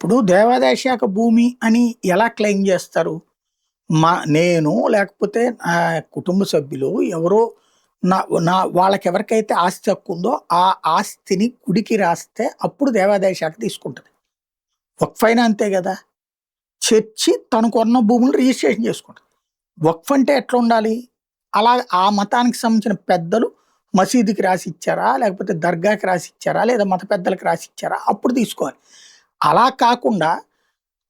ఇప్పుడు దేవాదాయ శాఖ భూమి అని ఎలా క్లెయిమ్ చేస్తారు? నేను లేకపోతే నా కుటుంబ సభ్యులు ఎవరో నా నా వాళ్ళకెవరికైతే ఆస్తి హక్కుందో ఆ ఆస్తిని గుడికి రాస్తే అప్పుడు దేవాదాయ శాఖ తీసుకుంటది. వక్ఫ్ అయినా అంతే గదా! చర్చి తను కొన్న భూములు రిజిస్ట్రేషన్ చేసుకుంటది. వక్ఫ్ అంటే ఎట్లుండాలి? అలా ఆ మతానికి సంబంధించిన పెద్దలు మసీదుకి రాసిచ్చారా? లేకపోతే దర్గాకి రాసిచ్చారా? లేదా మత పెద్దలకి రాసిచ్చారా? అప్పుడు తీసుకోవాలి. అలా కాకుండా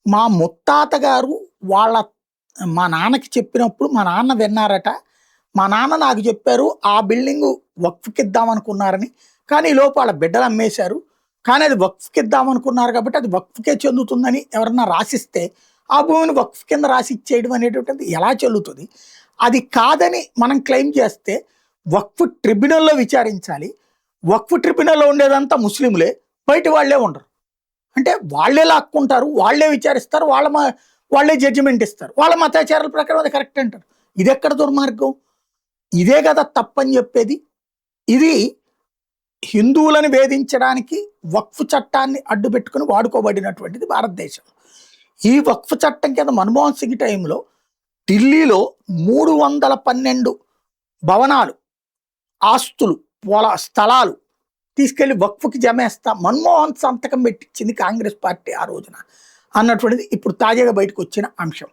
మా ముత్తాత గారు వాళ్ళ మా నాన్నకి చెప్పినప్పుడు మా నాన్న విన్నారట. మా నాన్న నాకు చెప్పారు ఆ బిల్డింగు వక్ఫ్‌కిద్దామనుకున్నారని. కానీ ఈలోపు వాళ్ళ బిడ్డలు అమ్మేశారు. కానీ అది వక్ఫ్‌కిద్దామనుకున్నారు కాబట్టి అది వక్ఫ్‌కే చెందుతుందని ఎవరన్నా రాసిస్తే, ఆ భూమిని వక్ఫ్ కింద రాసి ఇచ్చేయడం అనేటువంటిది ఎలా చెల్లుతది? అది కాదని మనం క్లెయిమ్ చేస్తే వక్ఫ్ ట్రిబ్యునల్‌లో విచారించాలి. వక్ఫ్ ట్రిబ్యునల్‌లో ఉండేదంతా ముస్లింలే. బయట వాళ్ళే ఉండరు. అంటే వాళ్ళే లాక్కుంటారు. వాళ్ళే విచారిస్తారు. వాళ్ళే జడ్జిమెంట్ ఇస్తారు. వాళ్ళ మతాచారాల ప్రకారం అది కరెక్ట్ అంటారు. ఇదెక్కడ దుర్మార్గం? ఇదే కదా తప్పని చెప్పేది. ఇది హిందువులను వేధించడానికి వక్ఫ్ చట్టాన్ని అడ్డుపెట్టుకొని వాడుకోబడినటువంటిది భారతదేశం. ఈ వక్ఫ్ చట్టం కింద మన్మోహన్ సింగ్ టైంలో ఢిల్లీలో 312 భవనాలు, ఆస్తులు, స్థలాలు తీసుకెళ్లి వక్ఫ్‌కి జమేస్తా మన్మోహన్ సంతకం పెట్టించింది కాంగ్రెస్ పార్టీ ఆ రోజున అన్నటువంటిది ఇప్పుడు తాజాగా బయటకు వచ్చిన అంశం.